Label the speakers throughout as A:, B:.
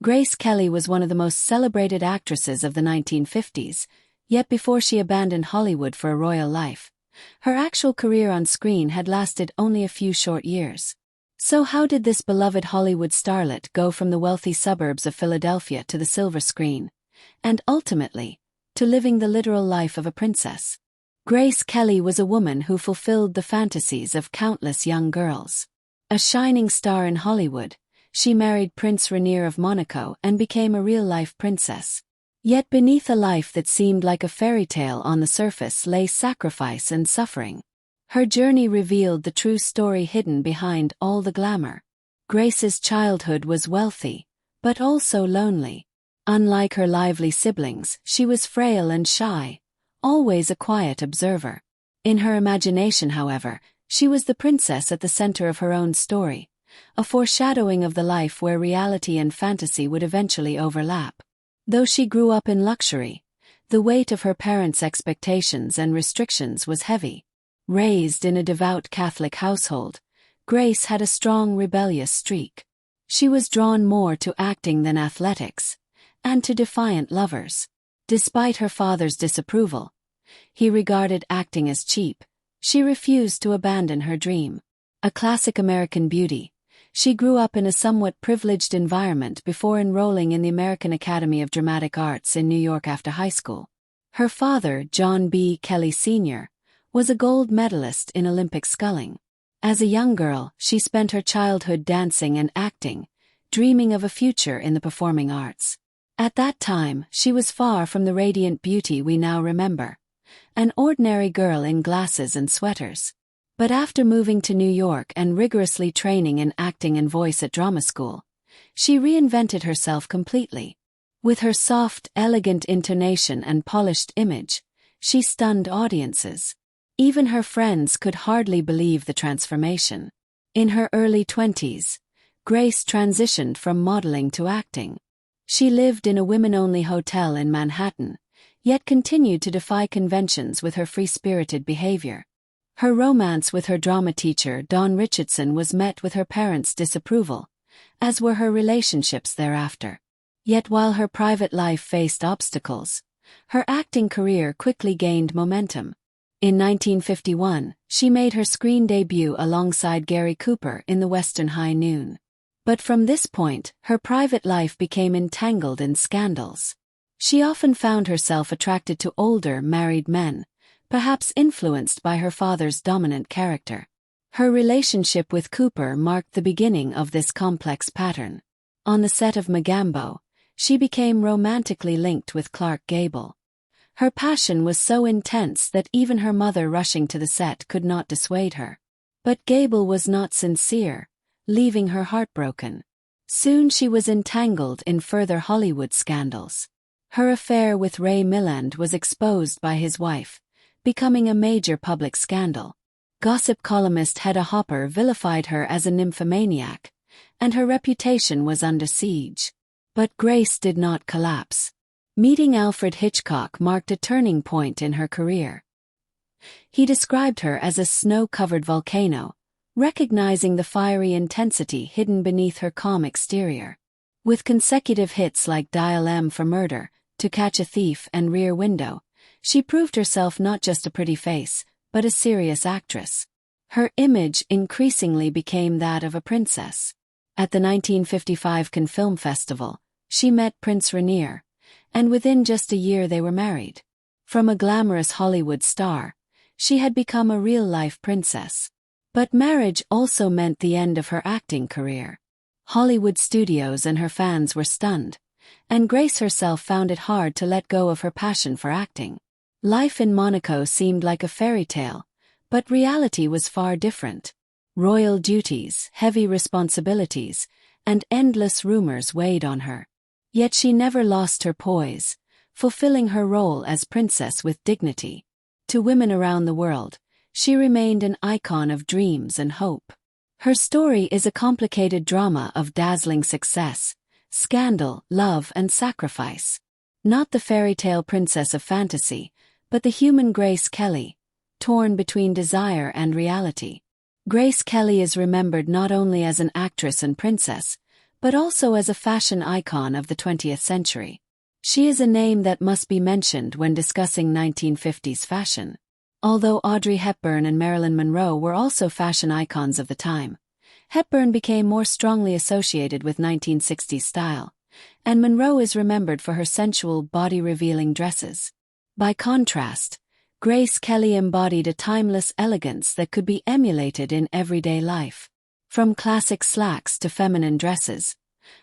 A: Grace Kelly was one of the most celebrated actresses of the 1950s, yet before she abandoned Hollywood for a royal life, her actual career on screen had lasted only a few short years. So how did this beloved Hollywood starlet go from the wealthy suburbs of Philadelphia to the silver screen, and ultimately, to living the literal life of a princess? Grace Kelly was a woman who fulfilled the fantasies of countless young girls. A shining star in Hollywood, she married Prince Rainier of Monaco and became a real-life princess. Yet beneath a life that seemed like a fairy tale on the surface lay sacrifice and suffering. Her journey revealed the true story hidden behind all the glamour. Grace's childhood was wealthy, but also lonely. Unlike her lively siblings, she was frail and shy, always a quiet observer. In her imagination, however, she was the princess at the center of her own story, a foreshadowing of the life where reality and fantasy would eventually overlap. Though she grew up in luxury, the weight of her parents' expectations and restrictions was heavy. Raised in a devout Catholic household, Grace had a strong rebellious streak. She was drawn more to acting than athletics, and to defiant lovers. Despite her father's disapproval, he regarded acting as cheap. She refused to abandon her dream. A classic American beauty, she grew up in a somewhat privileged environment before enrolling in the American Academy of Dramatic Arts in New York after high school. Her father, John B. Kelly Sr., was a gold medalist in Olympic sculling. As a young girl, she spent her childhood dancing and acting, dreaming of a future in the performing arts. At that time, she was far from the radiant beauty we now remember, an ordinary girl in glasses and sweaters. But after moving to New York and rigorously training in acting and voice at drama school, she reinvented herself completely. With her soft, elegant intonation and polished image, she stunned audiences. Even her friends could hardly believe the transformation. In her early 20s, Grace transitioned from modeling to acting. She lived in a women-only hotel in Manhattan, yet continued to defy conventions with her free-spirited behavior. Her romance with her drama teacher, Dawn Richardson, was met with her parents' disapproval, as were her relationships thereafter. Yet while her private life faced obstacles, her acting career quickly gained momentum. In 1951, she made her screen debut alongside Gary Cooper in The Western High Noon. But from this point, her private life became entangled in scandals. She often found herself attracted to older, married men, perhaps influenced by her father's dominant character. Her relationship with Cooper marked the beginning of this complex pattern. On the set of Magambo, she became romantically linked with Clark Gable. Her passion was so intense that even her mother rushing to the set could not dissuade her. But Gable was not sincere, leaving her heartbroken. Soon she was entangled in further Hollywood scandals. Her affair with Ray Milland was exposed by his wife, becoming a major public scandal. Gossip columnist Hedda Hopper vilified her as a nymphomaniac, and her reputation was under siege. But Grace did not collapse. Meeting Alfred Hitchcock marked a turning point in her career. He described her as a snow-covered volcano, recognizing the fiery intensity hidden beneath her calm exterior. With consecutive hits like Dial M for Murder, To Catch a Thief and Rear Window, she proved herself not just a pretty face, but a serious actress. Her image increasingly became that of a princess. At the 1955 Cannes Film Festival, she met Prince Rainier, and within just a year they were married. From a glamorous Hollywood star, she had become a real-life princess. But marriage also meant the end of her acting career. Hollywood studios and her fans were stunned, and Grace herself found it hard to let go of her passion for acting. Life in Monaco seemed like a fairy tale, but reality was far different. Royal duties, heavy responsibilities, and endless rumors weighed on her. Yet she never lost her poise, fulfilling her role as princess with dignity. To women around the world, she remained an icon of dreams and hope. Her story is a complicated drama of dazzling success, scandal, love, and sacrifice. Not the fairy tale princess of fantasy, but the human Grace Kelly, torn between desire and reality. Grace Kelly is remembered not only as an actress and princess, but also as a fashion icon of the 20th century. She is a name that must be mentioned when discussing 1950s fashion. Although Audrey Hepburn and Marilyn Monroe were also fashion icons of the time, Hepburn became more strongly associated with 1960s style, and Monroe is remembered for her sensual, body-revealing dresses. By contrast, Grace Kelly embodied a timeless elegance that could be emulated in everyday life. From classic slacks to feminine dresses,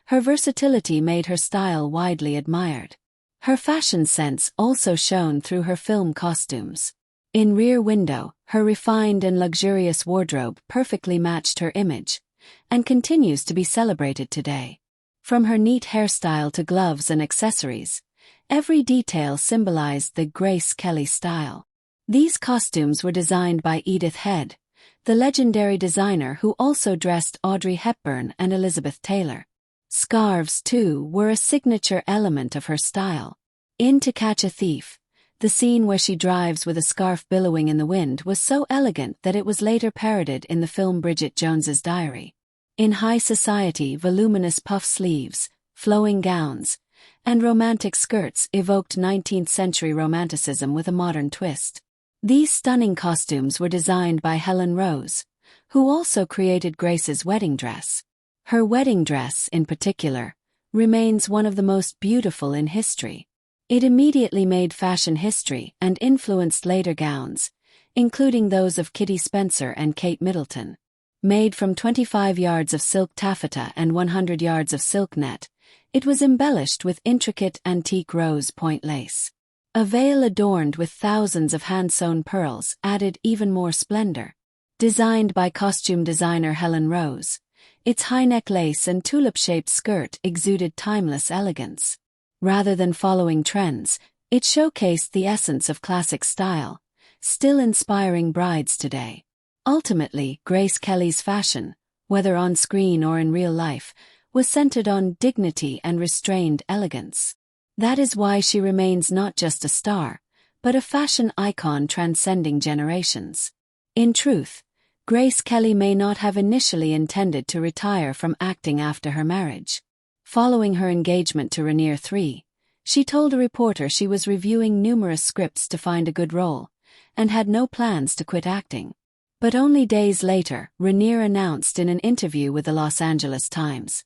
A: her versatility made her style widely admired. Her fashion sense also shone through her film costumes. In Rear Window, her refined and luxurious wardrobe perfectly matched her image, and continues to be celebrated today. From her neat hairstyle to gloves and accessories, every detail symbolized the Grace Kelly style. These costumes were designed by Edith Head, the legendary designer who also dressed Audrey Hepburn and Elizabeth Taylor. Scarves, too, were a signature element of her style. In To Catch a Thief, the scene where she drives with a scarf billowing in the wind was so elegant that it was later parodied in the film Bridget Jones's Diary. In high society, voluminous puff sleeves, flowing gowns, and romantic skirts evoked 19th-century romanticism with a modern twist. These stunning costumes were designed by Helen Rose, who also created Grace's wedding dress. Her wedding dress, in particular, remains one of the most beautiful in history. It immediately made fashion history and influenced later gowns, including those of Kitty Spencer and Kate Middleton. Made from 25 yards of silk taffeta and 100 yards of silk net, it was embellished with intricate antique rose point lace. A veil adorned with thousands of hand-sewn pearls added even more splendor. Designed by costume designer Helen Rose, its high-neck lace and tulip-shaped skirt exuded timeless elegance. Rather than following trends, it showcased the essence of classic style, still inspiring brides today. Ultimately, Grace Kelly's fashion, whether on screen or in real life, was centered on dignity and restrained elegance. That is why she remains not just a star, but a fashion icon transcending generations. In truth, Grace Kelly may not have initially intended to retire from acting after her marriage. Following her engagement to Rainier III, she told a reporter she was reviewing numerous scripts to find a good role, and had no plans to quit acting. But only days later, Rainier announced in an interview with the Los Angeles Times,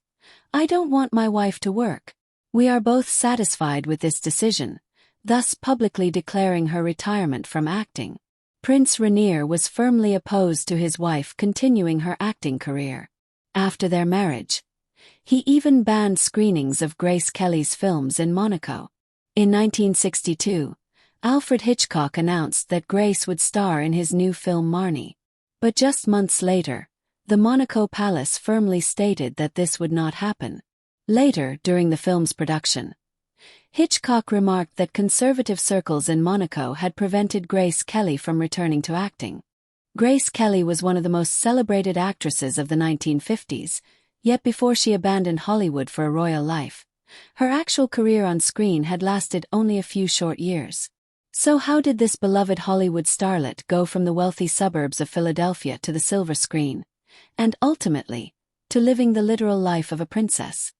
A: "I don't want my wife to work. We are both satisfied with this decision," thus publicly declaring her retirement from acting. Prince Rainier was firmly opposed to his wife continuing her acting career. After their marriage, he even banned screenings of Grace Kelly's films in Monaco. In 1962, Alfred Hitchcock announced that Grace would star in his new film Marnie. But just months later, the Monaco Palace firmly stated that this would not happen. Later, during the film's production, Hitchcock remarked that conservative circles in Monaco had prevented Grace Kelly from returning to acting. Grace Kelly was one of the most celebrated actresses of the 1950s, yet before she abandoned Hollywood for a royal life, her actual career on screen had lasted only a few short years. So how did this beloved Hollywood starlet go from the wealthy suburbs of Philadelphia to the silver screen, and ultimately, to living the literal life of a princess?